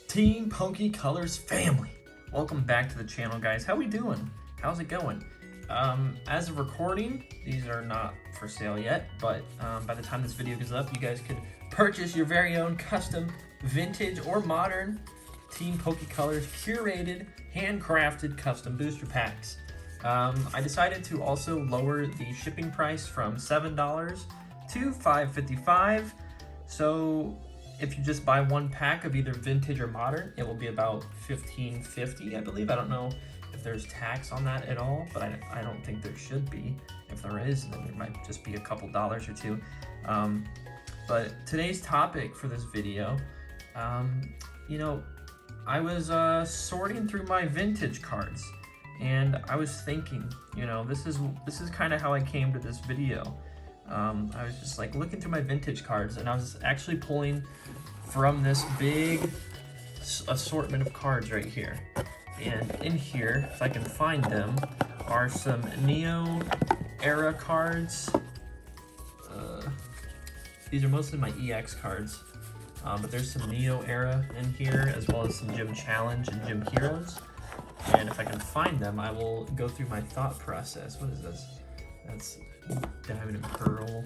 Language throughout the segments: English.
TeamPokeColors family, welcome back to the channel, guys. How we doing? How's it going? As of recording, these are not for sale yet, but by the time this video goes up, you guys could purchase your very own custom vintage or modern TeamPokeColors curated, handcrafted custom booster packs. I decided to also lower the shipping price from $7 to $5.55. So if you just buy one pack of either vintage or modern, it will be about $15.50, I believe. I don't know if there's tax on that at all, but I don't think there should be. If there is, then it might just be a couple dollars or two. But today's topic for this video, I was sorting through my vintage cards, and I was thinking, this is kind of how I came to this video. I was just like looking through my vintage cards, and I was actually pulling from this big assortment of cards right here. And in here, if I can find them, are some Neo era cards. These are mostly my EX cards, but there's some Neo era in here, as well as some Gym Challenge and Gym Heroes. And if I can find them, I will go through my thought process. What is this? That's Diamond and Pearl.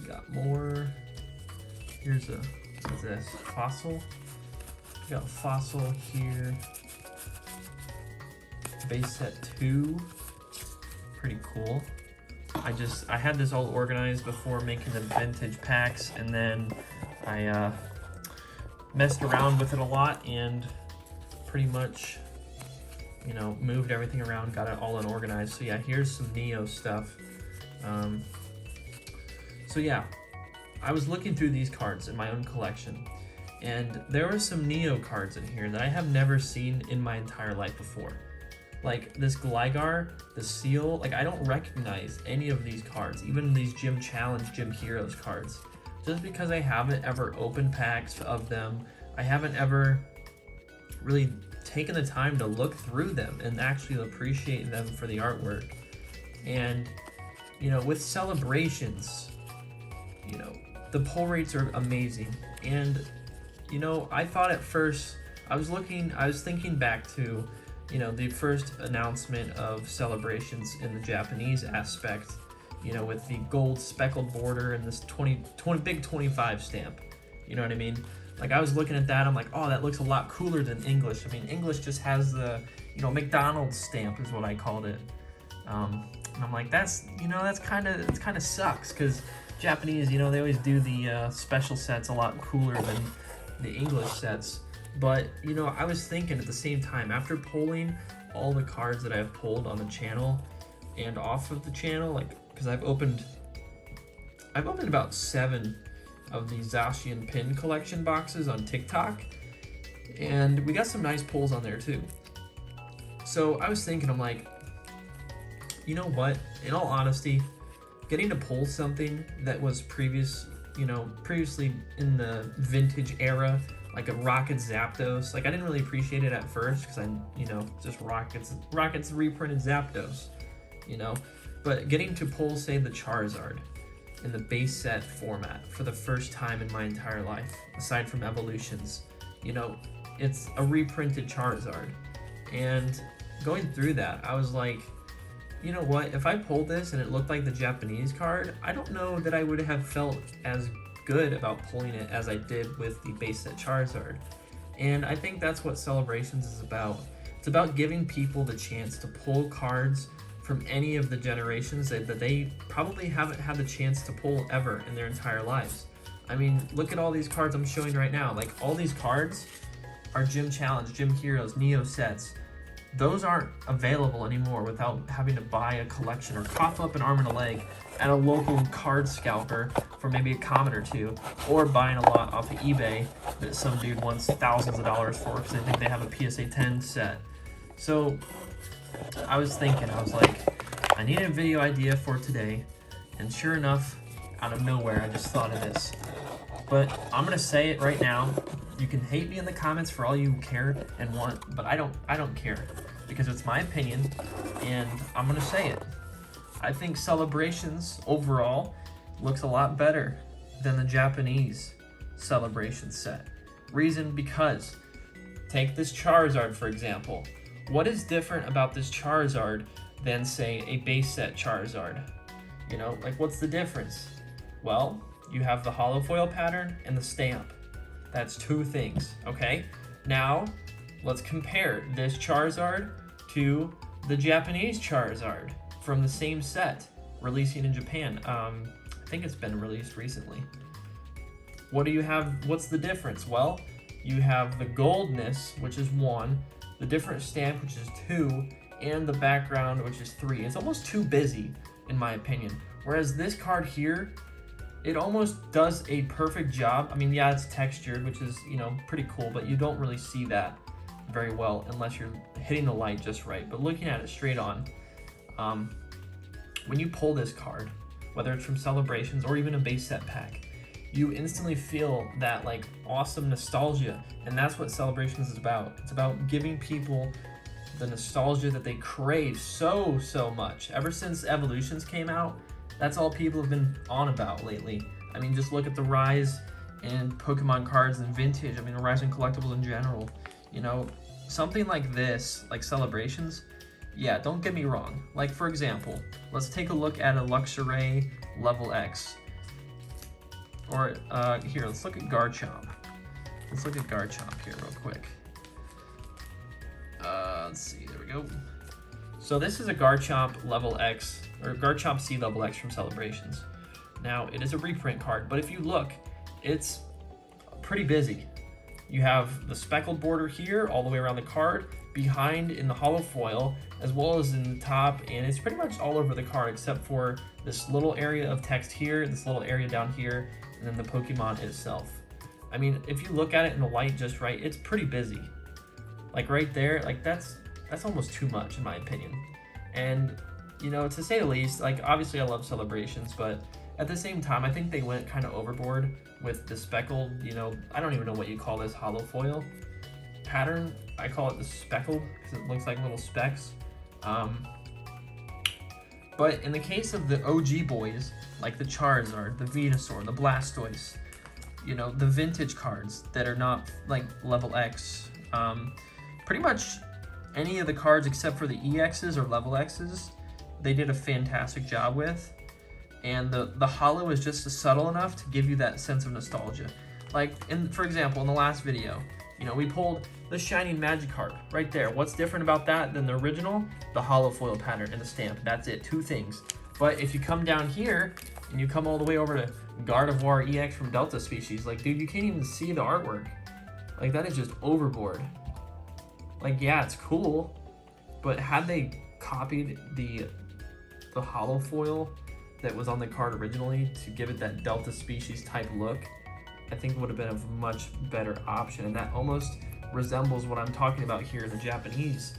We got more. Here's what's this? Fossil. We got Fossil here. Base Set 2. Pretty cool. I had this all organized before making the vintage packs, and then I messed around with it a lot and pretty much moved everything around, got it all unorganized. So yeah, here's some Neo stuff. So yeah, I was looking through these cards in my own collection, and there were some Neo cards in here that I have never seen in my entire life before. Like this Gligar, the Seal, like I don't recognize any of these cards, even these Gym Challenge, Gym Heroes cards. Just because I haven't ever opened packs of them, I haven't ever really taken the time to look through them and actually appreciate them for the artwork. And with celebrations, the pull rates are amazing. And I thought at first, I was thinking back to the first announcement of celebrations in the Japanese aspect, with the gold speckled border and this 20 big 25 stamp. You know what I mean? Like I was looking at that, I'm like, oh, that looks a lot cooler than English. I mean, English just has the, McDonald's stamp is what I called it. And I'm like, that's kind of sucks, because Japanese, they always do the special sets a lot cooler than the English sets. But, I was thinking at the same time, after pulling all the cards that I've pulled on the channel and off of the channel, like, because I've opened about 7 of the Zacian pin collection boxes on TikTok, and we got some nice pulls on there too. So I was thinking, I'm like, you know what, in all honesty, getting to pull something that was previously in the vintage era, like a Rocket Zapdos, like I didn't really appreciate it at first, because just Rocket's reprinted Zapdos, but getting to pull, say, the Charizard in the base set format for the first time in my entire life, aside from evolutions. It's a reprinted Charizard. And going through that, I was like, you know what, if I pulled this and it looked like the Japanese card, I don't know that I would have felt as good about pulling it as I did with the base set Charizard. And I think that's what Celebrations is about. It's about giving people the chance to pull cards from any of the generations that they probably haven't had the chance to pull ever in their entire lives. I mean, look at all these cards I'm showing right now. Like, all these cards are Gym Challenge, Gym Heroes, Neo sets. Those aren't available anymore without having to buy a collection or cough up an arm and a leg at a local card scalper for maybe a comment or two, or buying a lot off of eBay that some dude wants thousands of dollars for because they think they have a PSA 10 set. So I was like, I need a video idea for today, and sure enough, out of nowhere, I just thought of this. But I'm gonna say it right now. You can hate me in the comments for all you care and want, but I don't care, because it's my opinion, and I'm gonna say it. I think Celebrations overall looks a lot better than the Japanese Celebration set. Reason because, take this Charizard for example. What is different about this Charizard than say a base set Charizard? You know, like what's the difference? Well, you have the hollow foil pattern and the stamp. That's two things, okay? Now, let's compare this Charizard to the Japanese Charizard from the same set, releasing in Japan. I think it's been released recently. What do you have? What's the difference? Well, you have the goldness, which is 1, the different stamp, which is 2, and the background, which is 3. It's almost too busy, in my opinion. Whereas this card here, it almost does a perfect job. I mean, yeah, it's textured, which is, you know, pretty cool, but you don't really see that very well unless you're hitting the light just right. But looking at it straight on, when you pull this card, whether it's from Celebrations or even a base set pack, you instantly feel that like awesome nostalgia, and that's what Celebrations is about. It's about giving people the nostalgia that they crave so much. Ever since Evolutions came out, that's all people have been on about lately. I mean, just look at the rise in Pokemon cards and vintage. I mean, the rise in collectibles in general. You know, something like this, like Celebrations, yeah, don't get me wrong. Like, for example, let's take a look at a Luxray Level X. Or, here, let's look at Garchomp. Let's look at Garchomp here real quick. Let's see, there we go. So this is a Garchomp Level X, or Garchomp C Level X from Celebrations. Now, it is a reprint card, but if you look, it's pretty busy. You have the speckled border here, all the way around the card, behind in the hollow foil, as well as in the top, and it's pretty much all over the card except for this little area of text here, this little area down here, and then the Pokemon itself. I mean, if you look at it in the light just right, it's pretty busy. Like right there, like that's almost too much in my opinion. And, you know, to say the least, like obviously I love Celebrations, but at the same time, I think they went kind of overboard with the speckled, you know, I don't even know what you call this hollow foil pattern. I call it the speckled because it looks like little specks. But in the case of the OG boys, like the Charizard, the Venusaur, the Blastoise, you know, the vintage cards that are not like level X, pretty much any of the cards except for the EXs or level Xs, they did a fantastic job with. And the hollow is just subtle enough to give you that sense of nostalgia. Like, for example, in the last video, you know, we pulled the Shining Magikarp right there. What's different about that than the original? The hollow foil pattern and the stamp. That's it, 2 things. But if you come down here and you come all the way over to Gardevoir EX from Delta Species, like, dude, you can't even see the artwork. Like, that is just overboard. Like, yeah, it's cool, but had they copied the hollow foil that was on the card originally to give it that Delta Species type look, I think it would have been a much better option. And that almost resembles what I'm talking about here in the Japanese,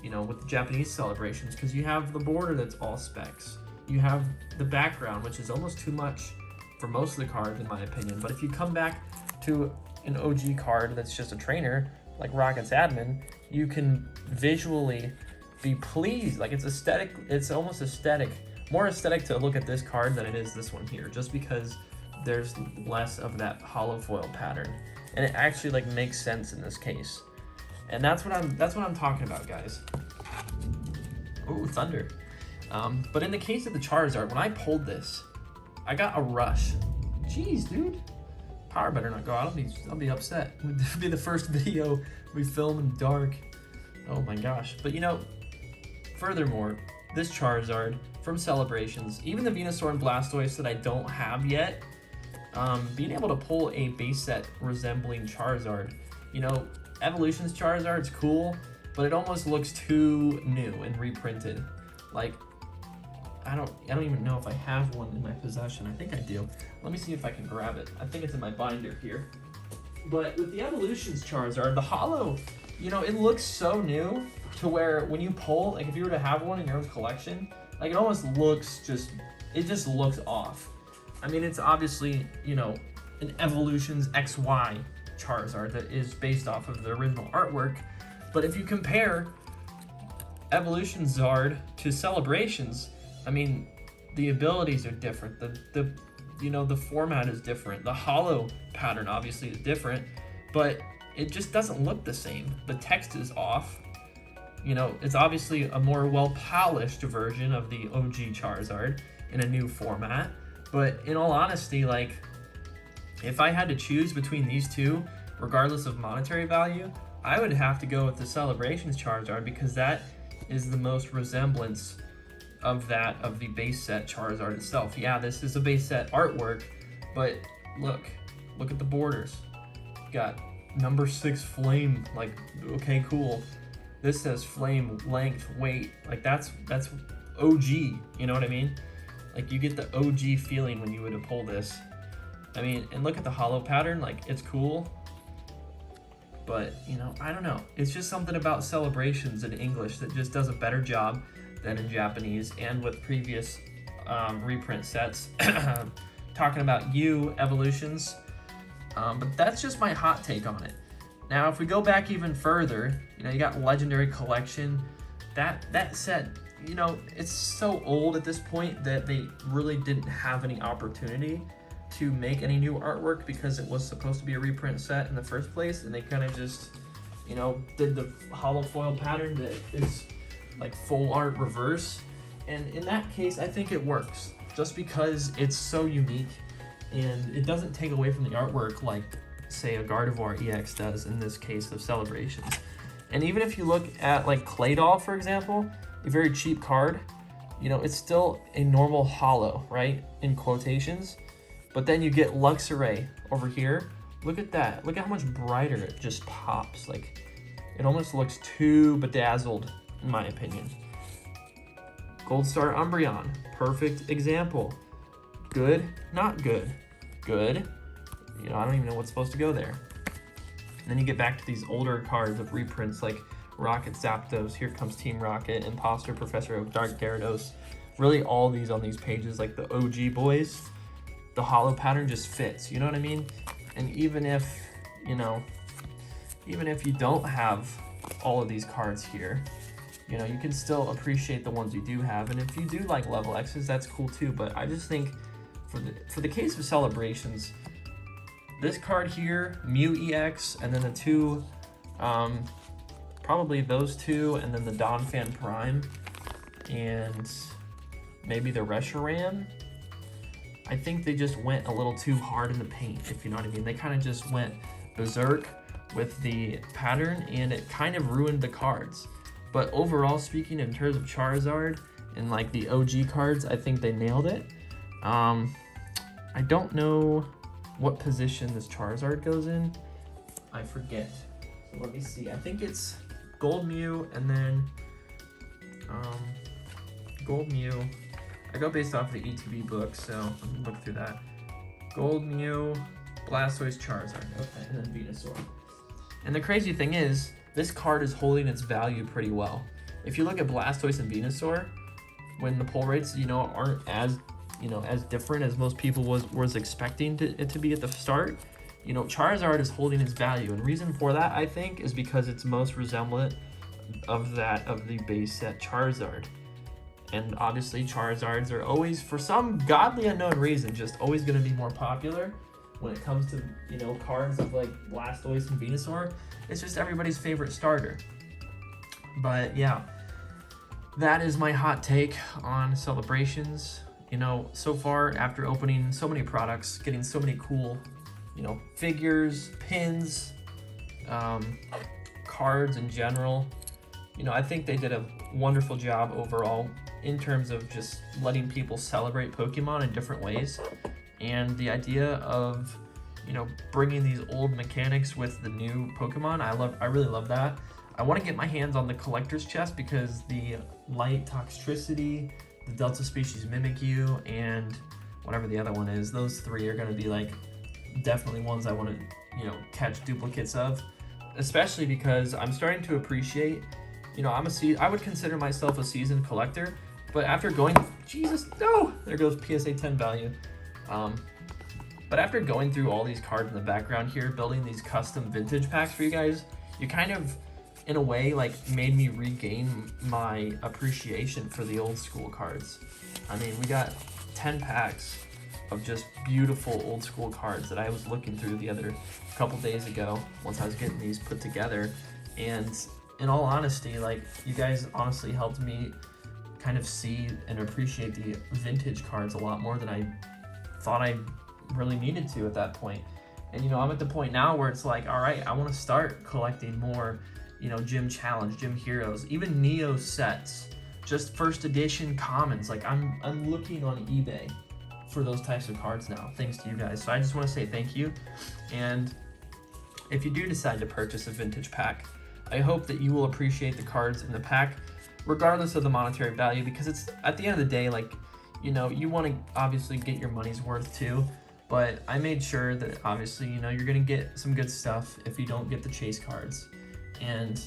you know, with the Japanese Celebrations, because you have the border that's all specs. You have the background, which is almost too much for most of the cards, in my opinion. But if you come back to an OG card that's just a trainer, like Rocket's Admin, you can visually be pleased. Like, it's aesthetic, it's almost aesthetic, more aesthetic to look at this card than it is this one here, just because there's less of that hollow foil pattern, and it actually like makes sense in this case. And that's what I'm talking about, guys. Ooh, thunder. But in the case of the Charizard, when I pulled this, I got a rush. Jeez, dude. Power better not go out. I'll be upset. It'll be the first video we film in dark. Oh my gosh. But you know, furthermore, this Charizard from Celebrations, even the Venusaur and Blastoise that I don't have yet, being able to pull a base set resembling Charizard, you know, Evolution's Charizard, it's cool, but it almost looks too new and reprinted. Like, I don't even know if I have one in my possession. I think I do. Let me see if I can grab it. I think it's in my binder here. But with the Evolution's Charizard, the hollow, you know, it looks so new to where when you pull, like if you were to have one in your own collection, like it almost looks it just looks off. I mean, it's obviously, you know, an Evolution's XY Charizard that is based off of the original artwork. But if you compare Evolution's Zard to Celebrations, I mean, the abilities are different. You know, the format is different. The hollow pattern obviously is different, but it just doesn't look the same. The text is off. You know, it's obviously a more well-polished version of the OG Charizard in a new format, but in all honesty, like, if I had to choose between these two, regardless of monetary value, I would have to go with the Celebrations Charizard, because that is the most resemblance of that of the base set Charizard itself. Yeah, this is a base set artwork, but look at the borders. You got number 6 flame, like, okay, cool. This says flame, length, weight, like that's OG, you know what I mean? Like, you get the OG feeling when you would pull this. I mean, and look at the hollow pattern, like, it's cool, but, you know, I don't know. It's just something about Celebrations in English that just does a better job than in Japanese and with previous reprint sets. Talking about evolutions, but that's just my hot take on it. Now, if we go back even further, you know, you got Legendary Collection. That set, you know, it's so old at this point that they really didn't have any opportunity to make any new artwork, because it was supposed to be a reprint set in the first place, and they kind of just, you know, did the hollow foil pattern that is like full art reverse. And in that case, I think it works, just because it's so unique and it doesn't take away from the artwork like, say, a Gardevoir EX does in this case of Celebrations. And even if you look at like Claydol, for example, a very cheap card, you know, it's still a normal hollow, right, in quotations. But then you get Luxray over here. Look at that. Look at how much brighter it just pops. Like, it almost looks too bedazzled, in my opinion. Gold Star Umbreon, perfect example. Good, not good. Good. You know, I don't even know what's supposed to go there. And then you get back to these older cards of reprints like Rocket Zapdos, Here Comes Team Rocket, Imposter, Professor Oak, Dark Gyarados. Really all these on these pages, like the OG boys, the hollow pattern just fits, you know what I mean? And even if, you know, even if you don't have all of these cards here, you know, you can still appreciate the ones you do have. And if you do like level X's, that's cool too. But I just think for the case of Celebrations, this card here, Mew EX, and then the two, probably those two, and then the Donphan Prime, and maybe the Reshiram, I think they just went a little too hard in the paint, if you know what I mean. They kind of just went berserk with the pattern, and it kind of ruined the cards. But overall speaking, in terms of Charizard and like the OG cards, I think they nailed it. I don't know what position this Charizard goes in. I forget. So let me see. I think it's Gold Mew, and then Gold Mew. I go based off the ETB book, so I'm gonna look through that. Gold Mew, Blastoise, Charizard, okay, and then Venusaur. And the crazy thing is, this card is holding its value pretty well. If you look at Blastoise and Venusaur, when the pull rates, you know, aren't as, you know, as different as most people was expecting it to be at the start, you know, Charizard is holding its value. And reason for that, I think, is because it's most resemblant of that of the base set Charizard. And obviously Charizards are always, for some godly unknown reason, just always going to be more popular when it comes to, you know, cards of like Blastoise and Venusaur. It's just everybody's favorite starter. But yeah, that is my hot take on Celebrations. You know, so far, after opening so many products, getting so many cool, you know, figures, pins, cards in general, you know, I think they did a wonderful job overall in terms of just letting people celebrate Pokemon in different ways. And the idea of, you know, bringing these old mechanics with the new Pokemon, I really love that. I want to get my hands on the collector's chest, because the Light Toxtricity, the Delta Species Mimikyu, and whatever the other one is, those three are going to be like definitely ones I want to, you know, catch duplicates of, especially because I'm starting to appreciate, you know, I would consider myself a seasoned collector, but after going, Jesus, no, there goes PSA 10 value. But after going through all these cards in the background here, building these custom vintage packs for you guys, you kind of, in a way, like, made me regain my appreciation for the old school cards. I mean, we got 10 packs of just beautiful old school cards that I was looking through the other couple days ago once I was getting these put together. And in all honesty, like, you guys honestly helped me kind of see and appreciate the vintage cards a lot more than I thought I really needed to at that point. And you know, I'm at the point now where it's like, all right, I want to start collecting more, you know, Gym Challenge, Gym Heroes, even Neo sets, just first edition commons. Like, I'm looking on eBay for those types of cards now, thanks to you guys. So I just want to say thank you. And if you do decide to purchase a vintage pack, I hope that you will appreciate the cards in the pack, regardless of the monetary value, because it's, at the end of the day, like, you know, you want to obviously get your money's worth too. But I made sure that obviously, you know, you're going to get some good stuff if you don't get the chase cards. And,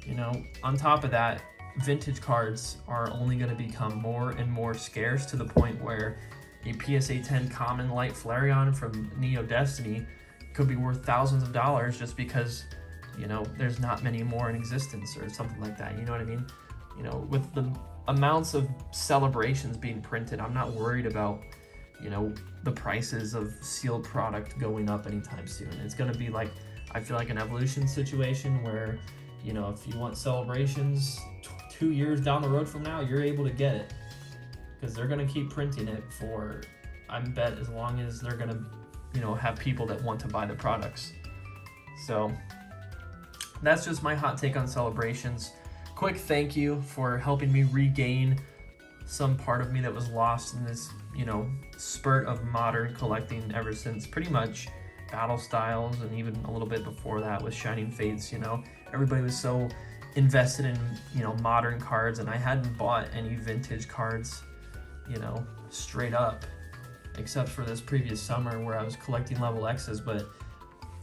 you know, on top of that, vintage cards are only going to become more and more scarce, to the point where a PSA 10 common light Flareon from Neo Destiny could be worth thousands of dollars just because, you know, there's not many more in existence or something like that. You know what I mean? You know, with the amounts of celebrations being printed, I'm not worried about, you know, the prices of sealed product going up anytime soon. It's going to be like, I feel like, an evolution situation where, you know, if you want celebrations 2 years down the road from now, you're able to get it, because they're going to keep printing it for, I bet, as long as they're going to, you know, have people that want to buy the products. So that's just my hot take on celebrations. Quick thank you for helping me regain some part of me that was lost in this, you know, spurt of modern collecting ever since pretty much Battle Styles, and even a little bit before that with Shining Fates. You know, everybody was so invested in, you know, modern cards, and I hadn't bought any vintage cards, you know, straight up, except for this previous summer where I was collecting level X's. But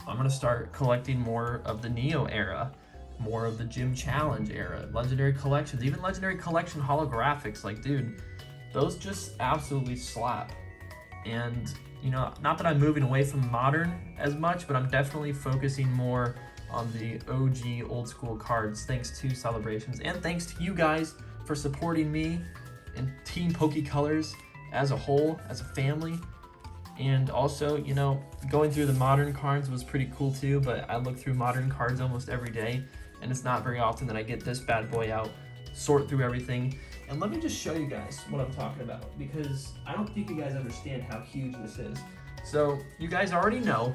I'm gonna start collecting more of the Neo era, more of the Gym Challenge era, Legendary Collections, even Legendary Collection holographics. Like, dude, those just absolutely slap. And, you know, not that I'm moving away from modern as much, but I'm definitely focusing more on the OG old school cards, thanks to Celebrations, and thanks to you guys for supporting me and TeamPokeColors as a whole, as a family. And also, you know, going through the modern cards was pretty cool too, but I look through modern cards almost every day, and it's not very often that I get this bad boy out, sort through everything. And let me just show you guys what I'm talking about, because I don't think you guys understand how huge this is. So you guys already know,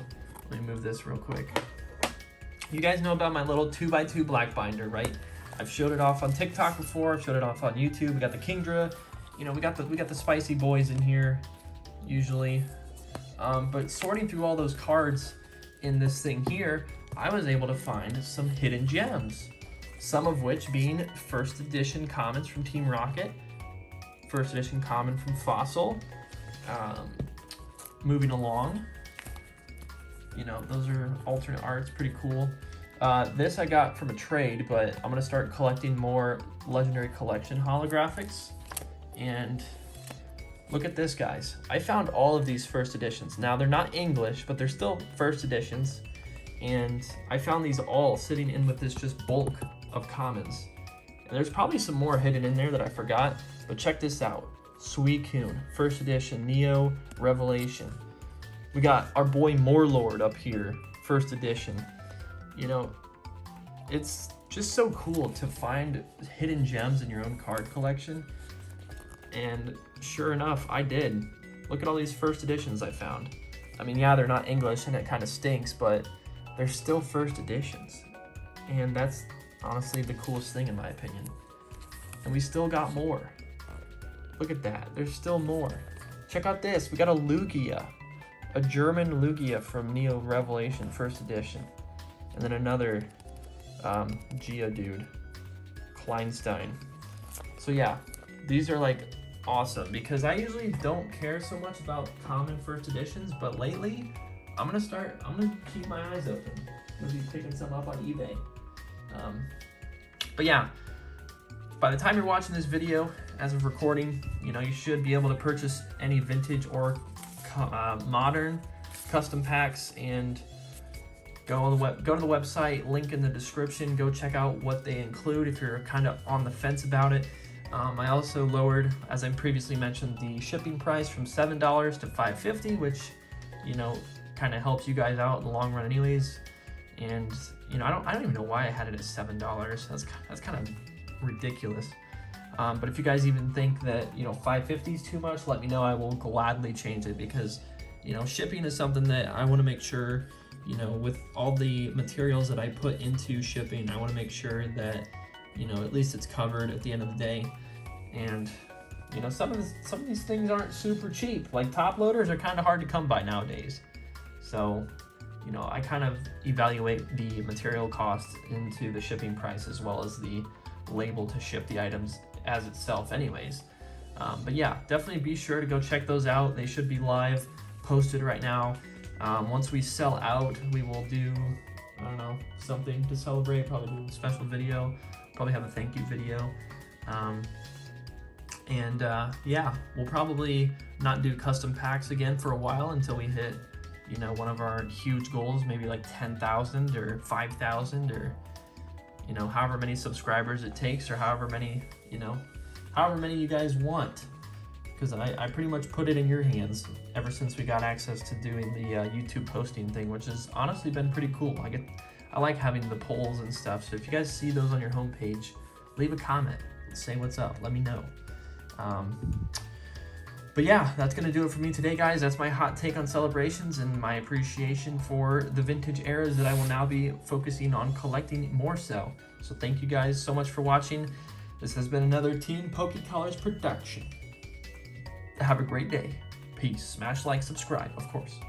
let me move this real quick. You guys know about my little 2x2 black binder, right? I've showed it off on TikTok before, I've showed it off on YouTube. We got the Kingdra, you know, we got the spicy boys in here usually. But sorting through all those cards in this thing here, I was able to find some hidden gems. Some of which being first edition commons from Team Rocket, first edition common from Fossil. Moving along, you know, those are alternate arts, pretty cool. This I got from a trade, but I'm gonna start collecting more Legendary Collection holographics. And look at this, guys. I found all of these first editions. Now, they're not English, but they're still first editions. And I found these all sitting in with this just bulk of commons. And there's probably some more hidden in there that I forgot, but check this out. Suicune, first edition, Neo Revelation. We got our boy Morlord up here, first edition. You know, it's just so cool to find hidden gems in your own card collection. And sure enough, I did. Look at all these first editions I found. I mean, yeah, they're not English and it kind of stinks, but they're still first editions. And that's honestly the coolest thing in my opinion. And we still got more. Look at that, there's still more. Check out this, we got a Lugia. A German Lugia from Neo Revelation, first edition. And then another Geodude, Kleinstein. So yeah, these are like awesome, because I usually don't care so much about common first editions, but lately, I'm gonna keep my eyes open. I'm gonna be picking some up on eBay. But yeah, by the time you're watching this video, as of recording, you know, you should be able to purchase any vintage or modern custom packs, and go to the website, link in the description. Go check out what they include if you're kind of on the fence about it. I also lowered, as I previously mentioned, the shipping price from $7 to $5.50, which, you know, kind of helps you guys out in the long run anyways. And, you know, I don't even know why I had it at $7. That's kind of ridiculous. But if you guys even think that, you know, $5.50 is too much, let me know. I will gladly change it, because, you know, shipping is something that I want to make sure, you know, with all the materials that I put into shipping, I want to make sure that, you know, at least it's covered at the end of the day. And, you know, some of these things aren't super cheap. Like, top loaders are kind of hard to come by nowadays. So, you know, I kind of evaluate the material cost into the shipping price as well as the label to ship the items as itself anyways. But yeah, definitely be sure to go check those out. They should be live, posted right now. Once we sell out, we will do, I don't know, something to celebrate, probably do a special video, probably have a thank you video. Yeah, we'll probably not do custom packs again for a while until we hit, you know, one of our huge goals, maybe like 10,000 or 5,000, or, you know, however many subscribers it takes, or however many you guys want. Because I pretty much put it in your hands ever since we got access to doing the YouTube posting thing, which has honestly been pretty cool. I like having the polls and stuff, so if you guys see those on your homepage, leave a comment, say what's up, let me know. But yeah, that's gonna do it for me today, guys. That's my hot take on celebrations and my appreciation for the vintage eras that I will now be focusing on collecting more so. So thank you guys so much for watching. This has been another TeamPokeColors production. Have a great day. Peace. Smash like, subscribe, of course.